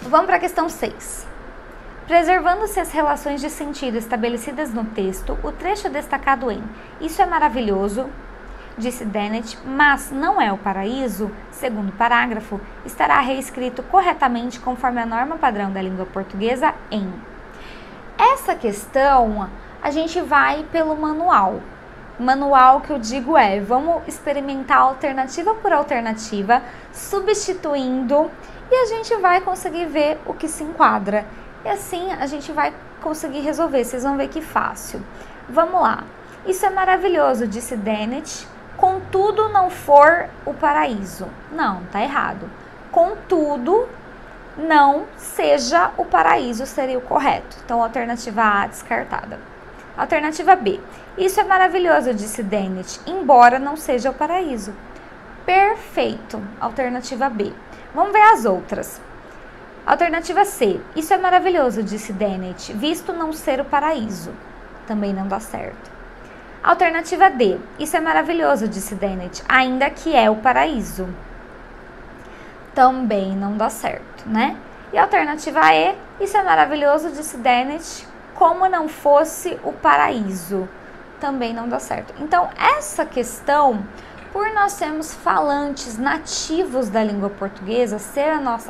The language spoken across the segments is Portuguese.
Vamos para a questão 6. Preservando-se as relações de sentido estabelecidas no texto, o trecho destacado em "Isso é maravilhoso", disse Dennett, mas não é o paraíso, segundo parágrafo, estará reescrito corretamente conforme a norma padrão da língua portuguesa em. Essa questão a gente vai pelo manual. O manual que eu digo é, vamos experimentar alternativa por alternativa, substituindo, e a gente vai conseguir ver o que se enquadra. E assim a gente vai conseguir resolver, vocês vão ver que fácil. Vamos lá. Isso é maravilhoso, disse Dennett, contudo não for o paraíso. Não, tá errado. Contudo, não seja o paraíso seria o correto. Então, alternativa A descartada. Alternativa B. Isso é maravilhoso, disse Dennett, embora não seja o paraíso. Perfeito. Alternativa B. Vamos ver as outras. Alternativa C. Isso é maravilhoso, disse Dennett, visto não ser o paraíso. Também não dá certo. Alternativa D. Isso é maravilhoso, disse Dennett, ainda que é o paraíso. Também não dá certo, né? E a alternativa E. Isso é maravilhoso, disse Dennett, como não fosse o paraíso. Também não dá certo. Então, essa questão, por nós sermos falantes nativos da língua portuguesa,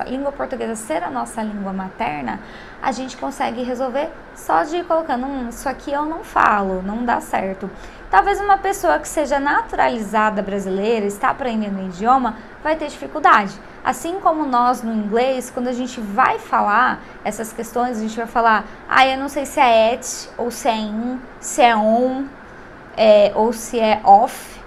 língua portuguesa ser a nossa língua materna, a gente consegue resolver só de ir colocando, isso aqui eu não falo, não dá certo. Talvez uma pessoa que seja naturalizada brasileira, está aprendendo o idioma, vai ter dificuldade. Assim como nós no inglês, quando a gente vai falar essas questões, a gente vai falar, eu não sei se é at, ou se é in, se é on, ou se é off,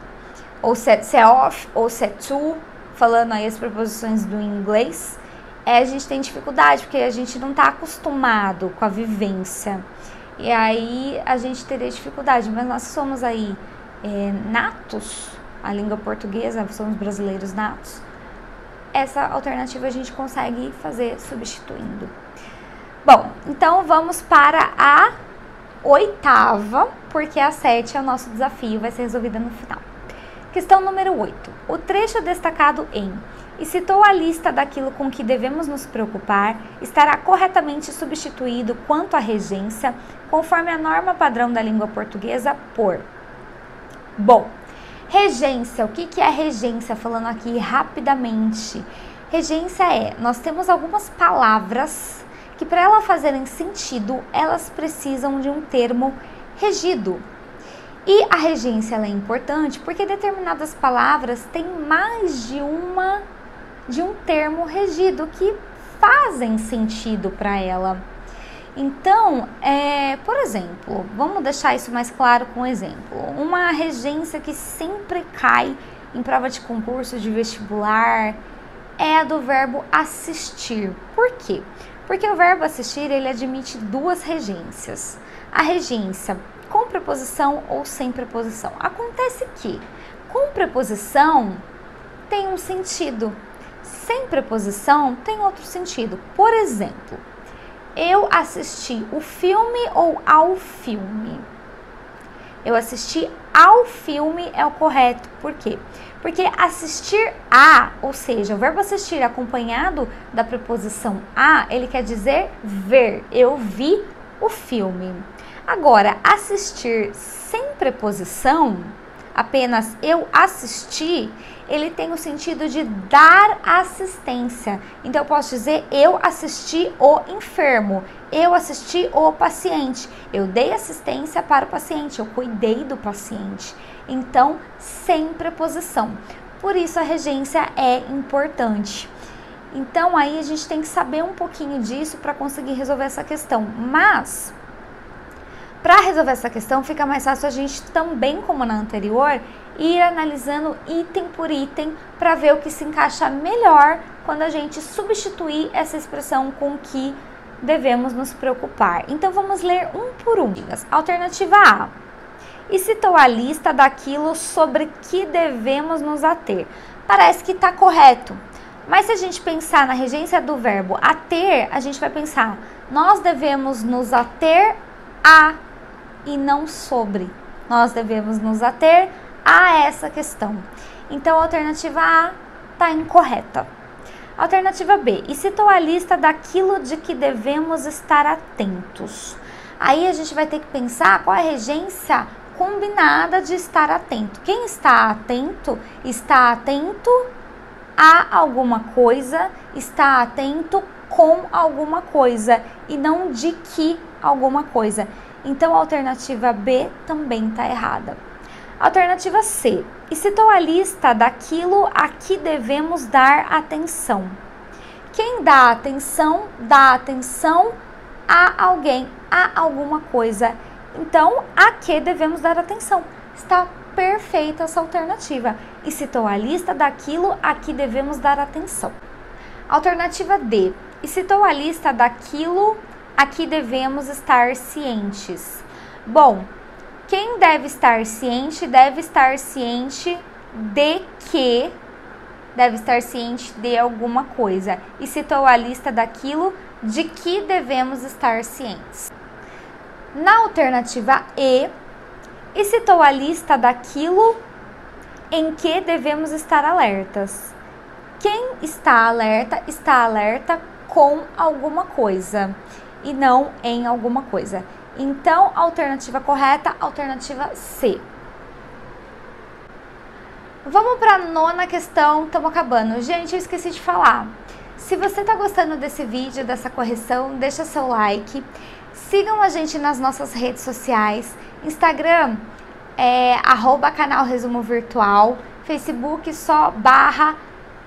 ou se é off, ou se é to, falando aí as preposições do inglês, a gente tem dificuldade, porque a gente não está acostumado com a vivência. E aí a gente teria dificuldade, mas nós somos aí natos, a língua portuguesa, somos brasileiros natos, essa alternativa a gente consegue fazer substituindo. Bom, então vamos para a 8ª, porque a 7 é o nosso desafio, vai ser resolvida no final. Questão número 8. O trecho destacado em "e citou a lista daquilo com que devemos nos preocupar" estará corretamente substituído quanto à regência, conforme a norma padrão da língua portuguesa, por. Bom, regência, o que é regência? Falando aqui rapidamente. Regência nós temos algumas palavras que para elas fazerem sentido, elas precisam de um termo regido. E a regência ela é importante porque determinadas palavras têm mais de um termo regido que fazem sentido para ela. Então, por exemplo, vamos deixar isso mais claro com um exemplo. Uma regência que sempre cai em prova de concurso, de vestibular, é a do verbo assistir. Por quê? Porque o verbo assistir, ele admite duas regências. A regência com preposição ou sem preposição. Acontece que com preposição tem um sentido, sem preposição tem outro sentido. Por exemplo, eu assisti o filme ou ao filme? Eu assisti ao filme é o correto. Por quê? Porque assistir a, ou seja, o verbo assistir acompanhado da preposição a, ele quer dizer ver. Eu vi o filme. Agora, assistir sem preposição, apenas eu assisti, ele tem o sentido de dar assistência. Então, eu posso dizer eu assisti o enfermo, eu assisti o paciente, eu dei assistência para o paciente, eu cuidei do paciente. Então, sem preposição. Por isso, a regência é importante. Então, aí a gente tem que saber um pouquinho disso para conseguir resolver essa questão. Mas, para resolver essa questão, fica mais fácil a gente também, como na anterior, ir analisando item por item para ver o que se encaixa melhor quando a gente substituir essa expressão com que devemos nos preocupar. Então, vamos ler um por um. Alternativa A. E citou a lista daquilo sobre que devemos nos ater. Parece que está correto. Mas se a gente pensar na regência do verbo ater, a gente vai pensar, nós devemos nos ater a e não sobre. Nós devemos nos ater a essa questão. Então, a alternativa A está incorreta. Alternativa B, e citou a lista daquilo de que devemos estar atentos. Aí a gente vai ter que pensar qual é a regência combinada de estar atento. Quem está atento a alguma coisa, está atento com alguma coisa e não de que alguma coisa. Então a alternativa B também está errada. Alternativa C, e citou a lista daquilo a que devemos dar atenção. Quem dá atenção a alguém, a alguma coisa. Então, a que devemos dar atenção? Está perfeita essa alternativa. E citou a lista daquilo a que devemos dar atenção. Alternativa D, e citou a lista daquilo a que devemos estar cientes. Bom, quem deve estar ciente de que, deve estar ciente de alguma coisa. E citou a lista daquilo de que devemos estar cientes. Na alternativa E, e citou a lista daquilo em que devemos estar alertas. Quem está alerta com alguma coisa e não em alguma coisa. Então, a alternativa correta, alternativa C. Vamos para a 9ª questão, estamos acabando. Gente, eu esqueci de falar. Se você está gostando desse vídeo, dessa correção, deixa seu like. Sigam a gente nas nossas redes sociais. Instagram é @canal Resumo Virtual. Facebook só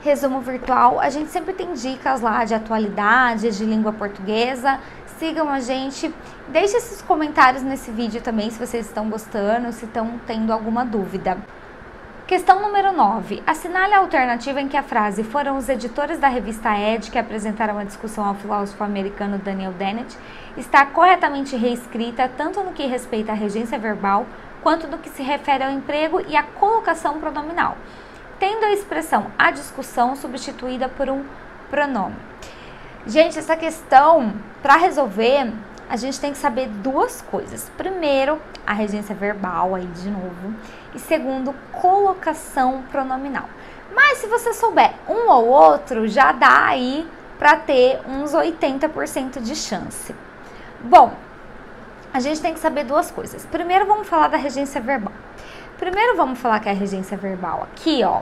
/Resumo Virtual. A gente sempre tem dicas lá de atualidade, de língua portuguesa. Sigam a gente. Deixe esses comentários nesse vídeo também, se vocês estão gostando, se estão tendo alguma dúvida. Questão número 9. Assinale a alternativa em que a frase "foram os editores da revista Ed que apresentaram a discussão ao filósofo americano Daniel Dennett" está corretamente reescrita tanto no que respeita à regência verbal quanto no que se refere ao emprego e à colocação pronominal, tendo a expressão "a discussão" substituída por um pronome. Gente, essa questão, para resolver, a gente tem que saber duas coisas. Primeiro, a regência verbal, aí de novo. E segundo, colocação pronominal. Mas se você souber um ou outro, já dá aí para ter uns 80% de chance. Bom, a gente tem que saber duas coisas. Primeiro, vamos falar da regência verbal. Primeiro, vamos falar que a regência verbal aqui, ó,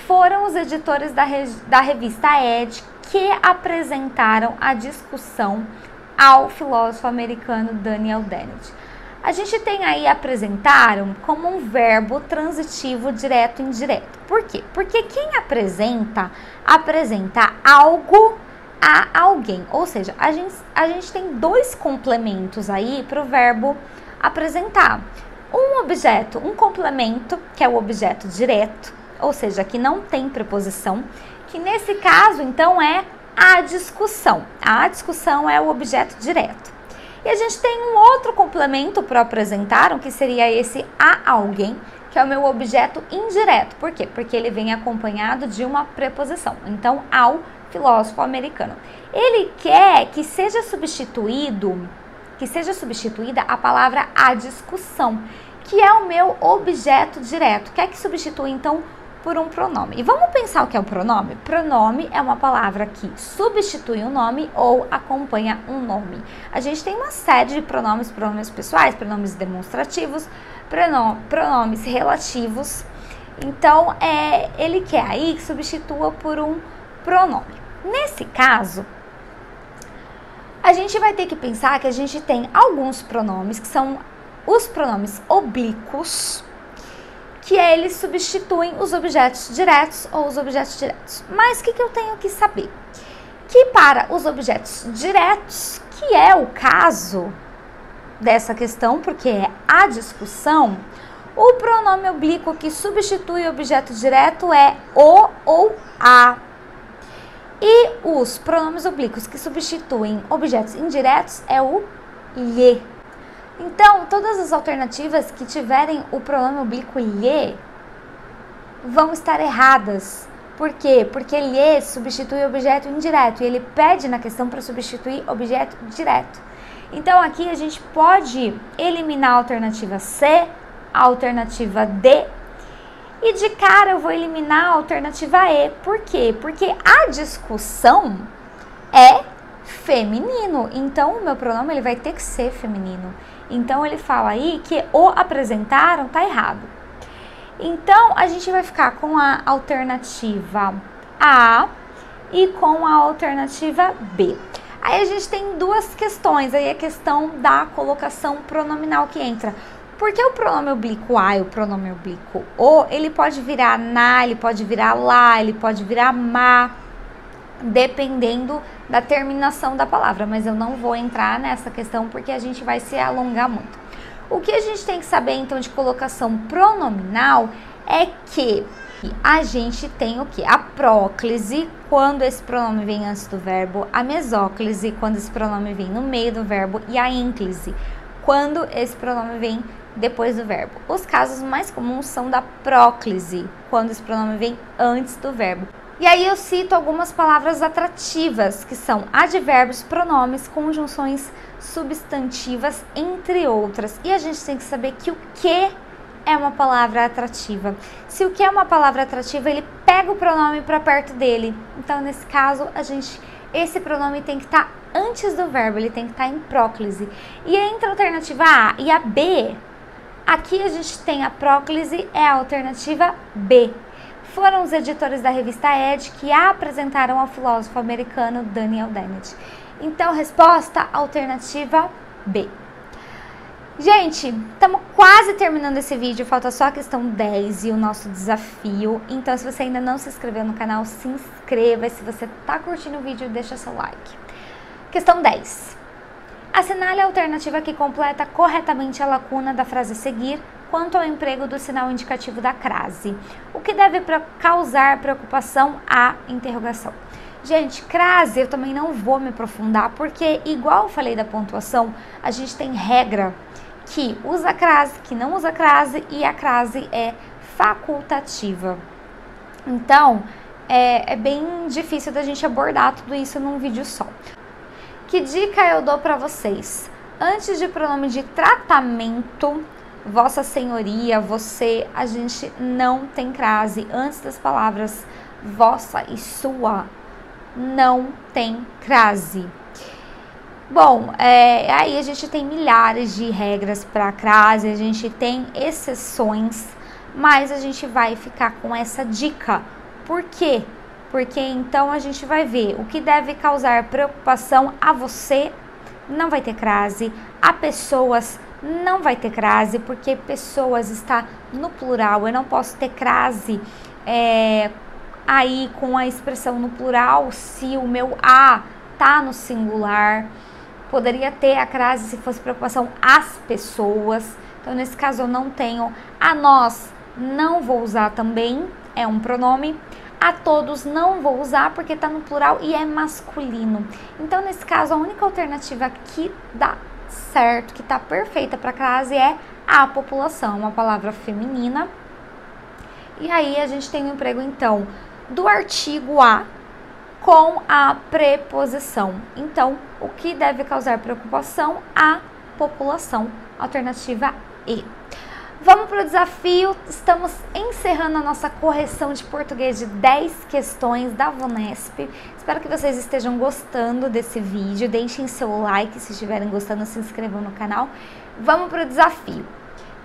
foram os editores da revista Ed que apresentaram a discussão ao filósofo americano Daniel Dennett. A gente tem aí apresentaram como um verbo transitivo direto e indireto. Por quê? Porque quem apresenta algo a alguém. Ou seja, a gente tem dois complementos aí para o verbo apresentar. Um objeto, um complemento, que é o objeto direto, ou seja, que não tem preposição, que nesse caso, então, é a discussão. A discussão é o objeto direto. E a gente tem um outro complemento para apresentar, que seria esse a alguém, que é o meu objeto indireto. Por quê? Porque ele vem acompanhado de uma preposição. Então, ao filósofo americano. Ele quer que seja substituída a palavra a discussão, que é o meu objeto direto. Quer que substitua, então, por um pronome. E vamos pensar o que é o pronome? Pronome é uma palavra que substitui um nome ou acompanha um nome. A gente tem uma série de pronomes, pronomes pessoais, pronomes demonstrativos, pronomes relativos. Então, ele quer aí que substitua por um pronome. Nesse caso, a gente vai ter que pensar que a gente tem alguns pronomes, que são os pronomes oblíquos, que eles substituem os objetos diretos ou os objetos diretos. Mas o que eu tenho que saber? Que para os objetos diretos, que é o caso dessa questão, porque é a discussão, o pronome oblíquo que substitui o objeto direto é o ou a. E os pronomes oblíquos que substituem objetos indiretos é o lhe. Então, todas as alternativas que tiverem o pronome oblíquo lhe vão estar erradas. Por quê? Porque lhe substitui objeto indireto e ele pede na questão para substituir objeto direto. Então, aqui a gente pode eliminar a alternativa C, a alternativa D E de cara eu vou eliminar a alternativa E. Por quê? Porque a discussão é feminino. Então, o meu pronome ele vai ter que ser feminino. Então, ele fala aí que o apresentaram tá errado. Então, a gente vai ficar com a alternativa A e com a alternativa B. Aí, a gente tem duas questões. Aí, a questão da colocação pronominal que entra. Porque o pronome oblíquo a e o pronome oblíquo o, ele pode virar na, ele pode virar lá, ele pode virar má, dependendo da terminação da palavra. Mas eu não vou entrar nessa questão porque a gente vai se alongar muito. O que a gente tem que saber, então, de colocação pronominal é que a gente tem o que? A próclise, quando esse pronome vem antes do verbo, a mesóclise, quando esse pronome vem no meio do verbo, e a ínclise, quando esse pronome vem depois do verbo. Os casos mais comuns são da próclise, quando esse pronome vem antes do verbo. E aí eu cito algumas palavras atrativas, que são advérbios, pronomes, conjunções substantivas, entre outras. E a gente tem que saber que o que é uma palavra atrativa. Se o que é uma palavra atrativa, ele pega o pronome para perto dele. Então, nesse caso, esse pronome tem que estar antes do verbo, ele tem que estar em próclise. E entre a alternativa A e a B, aqui a gente tem a próclise, é a alternativa B. Foram os editores da revista Ed que a apresentaram ao filósofo americano Daniel Dennett. Então, resposta, alternativa B. Gente, estamos quase terminando esse vídeo, falta só a questão 10 e o nosso desafio. Então, se você ainda não se inscreveu no canal, se inscreva. E se você está curtindo o vídeo, deixa seu like. Questão 10. Assinale a alternativa que completa corretamente a lacuna da frase a seguir quanto ao emprego do sinal indicativo da crase. O que deve causar preocupação à interrogação? Gente, crase eu também não vou me aprofundar, porque igual eu falei da pontuação, a gente tem regra que usa crase, que não usa crase, e a crase é facultativa. Então, é bem difícil da gente abordar tudo isso num vídeo só. Que dica eu dou para vocês? Antes de pronome de tratamento, vossa senhoria, você, a gente não tem crase. Antes das palavras vossa e sua, não tem crase. Bom, aí a gente tem milhares de regras para crase, a gente tem exceções, mas a gente vai ficar com essa dica. Por quê? Porque então a gente vai ver o que deve causar preocupação a você, não vai ter crase, a pessoas não vai ter crase, porque pessoas está no plural, eu não posso ter crase aí com a expressão no plural se o meu a tá no singular. Poderia ter a crase se fosse preocupação às pessoas. Então, nesse caso, eu não tenho. A nós, não vou usar também, é um pronome. A todos, não vou usar, porque tá no plural e é masculino. Então, nesse caso, a única alternativa que dá certo, que tá perfeita para crase é a população, uma palavra feminina. E aí, a gente tem o emprego, então, do artigo a com a preposição. Então, o que deve causar preocupação? A população. Alternativa E. Vamos para o desafio. Estamos encerrando a nossa correção de português de 10 questões da VUNESP. Espero que vocês estejam gostando desse vídeo. Deixem seu like se estiverem gostando, se inscrevam no canal. Vamos para o desafio.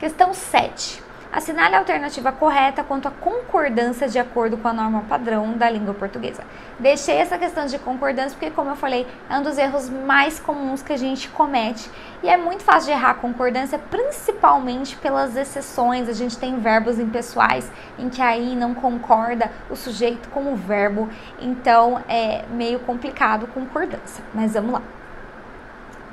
Questão 7. Assinale a alternativa correta quanto à concordância de acordo com a norma padrão da língua portuguesa. Deixei essa questão de concordância porque, como eu falei, é um dos erros mais comuns que a gente comete. E é muito fácil de errar a concordância, principalmente pelas exceções. A gente tem verbos impessoais em que aí não concorda o sujeito com o verbo. Então, é meio complicado concordância. Mas vamos lá.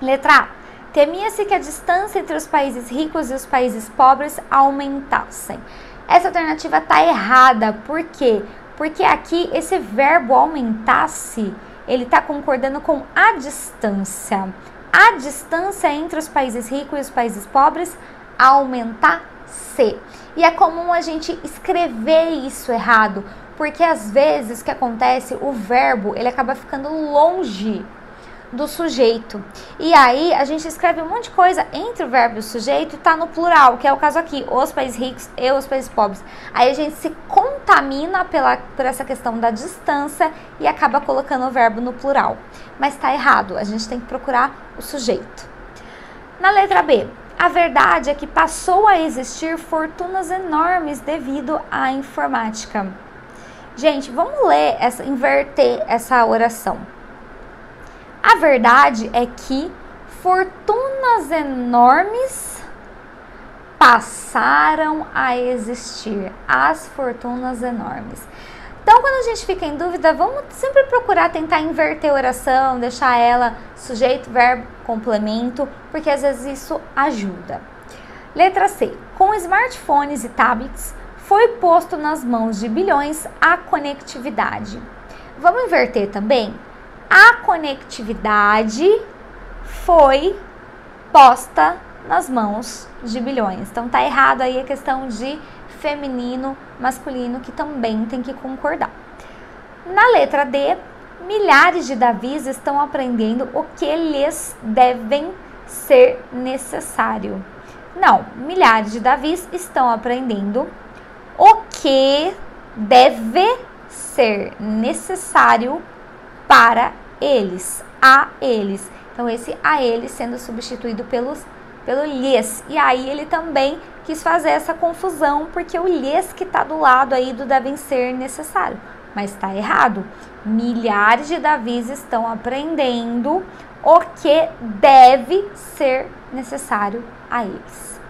Letra A. Temia-se que a distância entre os países ricos e os países pobres aumentassem. Essa alternativa está errada. Por quê? Porque aqui esse verbo aumentasse, ele está concordando com a distância. A distância entre os países ricos e os países pobres aumentasse. E é comum a gente escrever isso errado, porque às vezes o que acontece, o verbo ele acaba ficando longe do sujeito. E aí a gente escreve um monte de coisa entre o verbo e o sujeito e tá no plural, que é o caso aqui, os países ricos e os países pobres. Aí a gente se contamina por essa questão da distância e acaba colocando o verbo no plural. Mas tá errado, a gente tem que procurar o sujeito. Na letra B, a verdade é que passou a existir fortunas enormes devido à informática. Gente, vamos ler, inverter essa oração. A verdade é que fortunas enormes passaram a existir. As fortunas enormes. Então, quando a gente fica em dúvida, vamos sempre procurar tentar inverter a oração, deixar ela sujeito, verbo, complemento, porque às vezes isso ajuda. Letra C. Com smartphones e tablets, foi posto nas mãos de bilhões a conectividade. Vamos inverter também? A conectividade foi posta nas mãos de bilhões. Então tá errado aí a questão de feminino, masculino, que também tem que concordar. Na letra D, milhares de Davis estão aprendendo o que lhes devem ser necessário. Não, milhares de Davis estão aprendendo o que deve ser necessário para eles, a eles. Então, esse a eles sendo substituído pelo lhes. E aí, ele também quis fazer essa confusão, porque o lhes que está do lado aí do devem ser necessário. Mas está errado. Milhares de Davis estão aprendendo o que deve ser necessário a eles.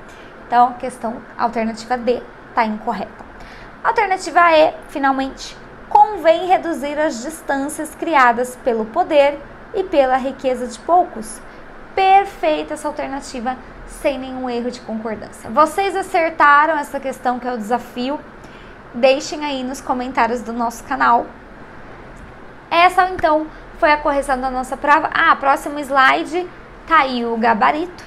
Então, a questão alternativa D está incorreta. Alternativa E, finalmente, convém reduzir as distâncias criadas pelo poder e pela riqueza de poucos. Perfeita essa alternativa, sem nenhum erro de concordância. Vocês acertaram essa questão, que é o desafio? Deixem aí nos comentários do nosso canal. Essa, então, foi a correção da nossa prova. Próximo slide, tá aí o gabarito.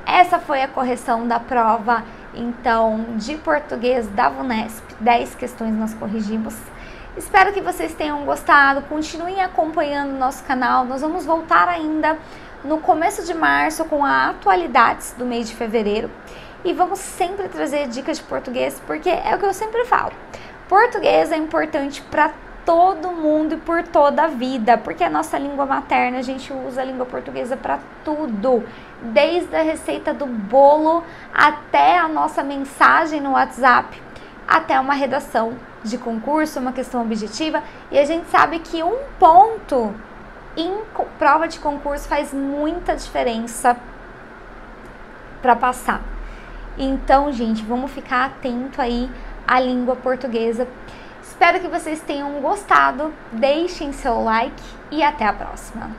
Essa foi a correção da prova, então, de português da VUNESP. 10 questões nós corrigimos. Espero que vocês tenham gostado, continuem acompanhando o nosso canal. Nós vamos voltar ainda no começo de março com as atualidades do mês de fevereiro. E vamos sempre trazer dicas de português, porque é o que eu sempre falo. Português é importante para todo mundo e por toda a vida, porque é a nossa língua materna, a gente usa a língua portuguesa para tudo. Desde a receita do bolo, até a nossa mensagem no WhatsApp, até uma redação de concurso, uma questão objetiva. E a gente sabe que um ponto em prova de concurso faz muita diferença para passar. Então, gente, vamos ficar atento aí à língua portuguesa. Espero que vocês tenham gostado. Deixem seu like e até a próxima.